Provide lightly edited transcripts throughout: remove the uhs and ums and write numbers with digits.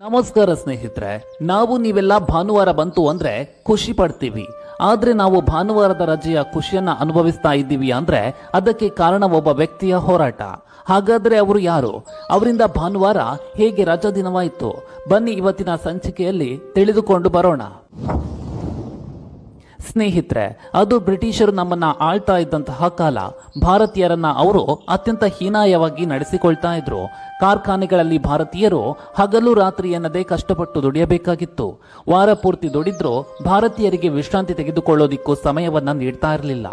ನಮಸ್ಕಾರ ಸ್ನೇಹಿತರೆ, ನಾವು ನೀವೆಲ್ಲ ಭಾನುವಾರ ಬಂತು ಅಂದ್ರೆ ಖುಷಿ ಪಡ್ತೀವಿ. ಆದ್ರೆ ನಾವು ಭಾನುವಾರದ ರಜೆಯ ಖುಷಿಯನ್ನ ಅನುಭವಿಸ್ತಾ ಇದ್ದೀವಿ ಅಂದ್ರೆ ಅದಕ್ಕೆ ಕಾರಣ ಒಬ್ಬ ವ್ಯಕ್ತಿಯ ಹೋರಾಟ. ಹಾಗಾದ್ರೆ ಅವರು ಯಾರು? ಅವರಿಂದ ಭಾನುವಾರ ಹೇಗೆ ರಜಾ ದಿನವಾಯಿತು? ಬನ್ನಿ ಇವತ್ತಿನ ಸಂಚಿಕೆಯಲ್ಲಿ ತಿಳಿದುಕೊಂಡು ಬರೋಣ. ಸ್ನೇಹಿತರೆ, ಅದು ಬ್ರಿಟಿಷರು ನಮ್ಮನ್ನ ಆಳ್ತಾ ಇದ್ದಂತಹ ಕಾಲ. ಭಾರತೀಯರನ್ನ ಅವರು ಅತ್ಯಂತ ಹೀನಾಯವಾಗಿ ನಡೆಸಿಕೊಳ್ತಾ ಇದ್ರು. ಕಾರ್ಖಾನೆಗಳಲ್ಲಿ ಭಾರತೀಯರು ಹಗಲು ರಾತ್ರಿ ಎನ್ನದೇ ಕಷ್ಟಪಟ್ಟು ದುಡಿಯಬೇಕಾಗಿತ್ತು. ವಾರ ಪೂರ್ತಿ ದುಡಿದ್ರೂ ಭಾರತೀಯರಿಗೆ ವಿಶ್ರಾಂತಿ ತೆಗೆದುಕೊಳ್ಳೋದಿಕ್ಕೂ ಸಮಯವನ್ನ ನೀಡ್ತಾ ಇರಲಿಲ್ಲ.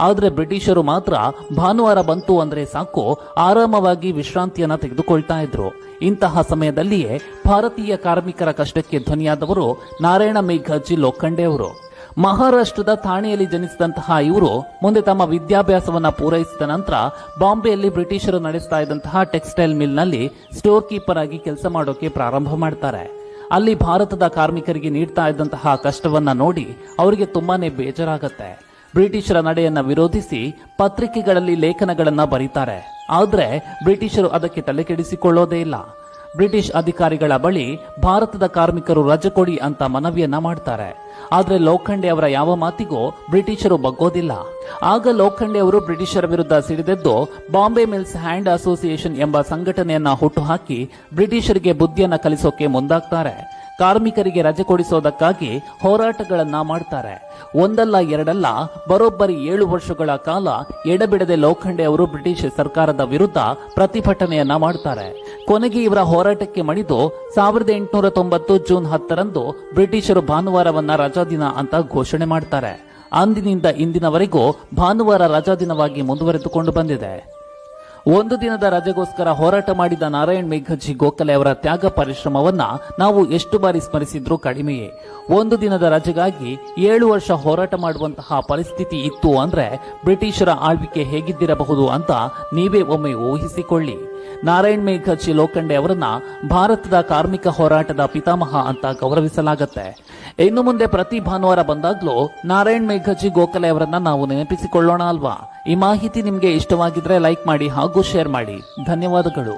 ಆದ್ರೆ ಬ್ರಿಟಿಷರು ಮಾತ್ರ ಭಾನುವಾರ ಬಂತು ಅಂದ್ರೆ ಸಾಕು, ಆರಾಮವಾಗಿ ವಿಶ್ರಾಂತಿಯನ್ನ ತೆಗೆದುಕೊಳ್ತಾ ಇದ್ರು. ಇಂತಹ ಸಮಯದಲ್ಲಿಯೇ ಭಾರತೀಯ ಕಾರ್ಮಿಕರ ಕಷ್ಟಕ್ಕೆ ಧ್ವನಿಯಾದವರು ನಾರಾಯಣ ಮೇಘಾಜಿ ಲೋಖಂಡೆ ಅವರು. ಮಹಾರಾಷ್ಟ್ರದ ಥಾಣೆಯಲ್ಲಿ ಜನಿಸಿದಂತಹ ಇವರು ಮುಂದೆ ತಮ್ಮ ವಿದ್ಯಾಭ್ಯಾಸವನ್ನ ಪೂರೈಸಿದ ನಂತರ ಬಾಂಬೆಯಲ್ಲಿ ಬ್ರಿಟಿಷರು ನಡೆಸ್ತಾ ಇದ್ದಂತಹ ಟೆಕ್ಸ್ಟೈಲ್ ಮಿಲ್ ನಲ್ಲಿ ಸ್ಟೋರ್ ಕೀಪರ್ ಆಗಿ ಕೆಲಸ ಮಾಡೋಕೆ ಪ್ರಾರಂಭ ಮಾಡ್ತಾರೆ. ಅಲ್ಲಿ ಭಾರತದ ಕಾರ್ಮಿಕರಿಗೆ ನೀಡ್ತಾ ಇದ್ದಂತಹ ಕಷ್ಟವನ್ನ ನೋಡಿ ಅವರಿಗೆ ತುಂಬಾನೇ ಬೇಜಾರಾಗತ್ತೆ. ಬ್ರಿಟಿಷರ ನಡೆಯನ್ನ ವಿರೋಧಿಸಿ ಪತ್ರಿಕೆಗಳಲ್ಲಿ ಲೇಖನಗಳನ್ನ ಬರೀತಾರೆ. ಆದ್ರೆ ಬ್ರಿಟಿಷರು ಅದಕ್ಕೆ ತಲೆ ಕೆಡಿಸಿಕೊಳ್ಳೋದೇ ಇಲ್ಲ. ಬ್ರಿಟಿಷ್ ಅಧಿಕಾರಿಗಳ ಬಳಿ ಭಾರತದ ಕಾರ್ಮಿಕರು ರಜೆ ಕೊಡಿ ಅಂತ ಮನವಿಯನ್ನ ಮಾಡ್ತಾರೆ. ಆದ್ರೆ ಲೋಖಂಡೆ ಅವರ ಯಾವ ಮಾತಿಗೂ ಬ್ರಿಟಿಷರು ಬಗ್ಗೋದಿಲ್ಲ. ಆಗ ಲೋಖಂಡೆ ಅವರು ಬ್ರಿಟಿಷರ ವಿರುದ್ಧ ಸಿಡಿದೆದ್ದು ಬಾಂಬೆ ಮಿಲ್ಸ್ ಹ್ಯಾಂಡ್ ಅಸೋಸಿಯೇಷನ್ ಎಂಬ ಸಂಘಟನೆಯನ್ನ ಹುಟ್ಟುಹಾಕಿ ಬ್ರಿಟಿಷರಿಗೆ ಬುದ್ಧಿಯನ್ನ ಕಲಿಸೋಕೆ ಮುಂದಾಗ್ತಾರೆ. ಕಾರ್ಮಿಕರಿಗೆ ರಜೆ ಕೊಡಿಸೋದಕ್ಕಾಗಿ ಹೋರಾಟಗಳನ್ನ ಮಾಡ್ತಾರೆ. ಒಂದಲ್ಲ ಎರಡಲ್ಲ, ಬರೋಬ್ಬರಿ 7 ವರ್ಷಗಳ ಕಾಲ ಎಡಬಿಡದೆ ಲೋಖಂಡೆ ಅವರು ಬ್ರಿಟಿಷ್ ಸರ್ಕಾರದ ವಿರುದ್ಧ ಪ್ರತಿಭಟನೆಯನ್ನ ಮಾಡ್ತಾರೆ. ಕೊನೆಗೆ ಇವರ ಹೋರಾಟಕ್ಕೆ ಮಣಿದು 1890 ಜೂನ್ 10ರಂದು ಬ್ರಿಟಿಷರು ಭಾನುವಾರವನ್ನ ರಜಾ ದಿನ ಅಂತ ಘೋಷಣೆ ಮಾಡ್ತಾರೆ. ಅಂದಿನಿಂದ ಇಂದಿನವರೆಗೂ ಭಾನುವಾರ ರಜಾ ದಿನವಾಗಿ ಮುಂದುವರೆದುಕೊಂಡು ಬಂದಿದೆ. ಒಂದು ದಿನದ ರಜೆಗೋಸ್ಕರ ಹೋರಾಟ ಮಾಡಿದ ನಾರಾಯಣ್ ಮೇಘಾಜಿ ಗೋಖಲೆ ಅವರ ತ್ಯಾಗ ಪರಿಶ್ರಮವನ್ನ ನಾವು ಎಷ್ಟು ಬಾರಿ ಸ್ಮರಿಸಿದ್ರೂ ಕಡಿಮೆಯೇ. ಒಂದು ದಿನದ ರಜೆಗಾಗಿ 7 ವರ್ಷ ಹೋರಾಟ ಮಾಡುವಂತಹ ಪರಿಸ್ಥಿತಿ ಇತ್ತು ಅಂದ್ರೆ ಬ್ರಿಟಿಷರ ಆಳ್ವಿಕೆ ಹೇಗಿದ್ದಿರಬಹುದು ಅಂತ ನೀವೇ ಒಮ್ಮೆ ಊಹಿಸಿಕೊಳ್ಳಿ. ನಾರಾಯಣ್ ಮೇಘಾಜಿ ಲೋಖಂಡೆ ಅವರನ್ನ ಭಾರತದ ಕಾರ್ಮಿಕ ಹೋರಾಟದ ಪಿತಾಮಹ ಅಂತ ಗೌರವಿಸಲಾಗುತ್ತೆ. ಇನ್ನು ಮುಂದೆ ಪ್ರತಿ ಭಾನುವಾರ ಬಂದಾಗ್ಲೂ ನಾರಾಯಣ್ ಮೇಘಾಜಿ ಗೋಖಲೆ ಅವರನ್ನ ನಾವು ನೆನಪಿಸಿಕೊಳ್ಳೋಣ ಅಲ್ವಾ? ಈ ಮಾಹಿತಿ ನಿಮ್ಗೆ ಇಷ್ಟವಾಗಿದ್ರೆ ಲೈಕ್ ಮಾಡಿ ಹಾಗೂ ಶೇರ್ ಮಾಡಿ. ಧನ್ಯವಾದಗಳು.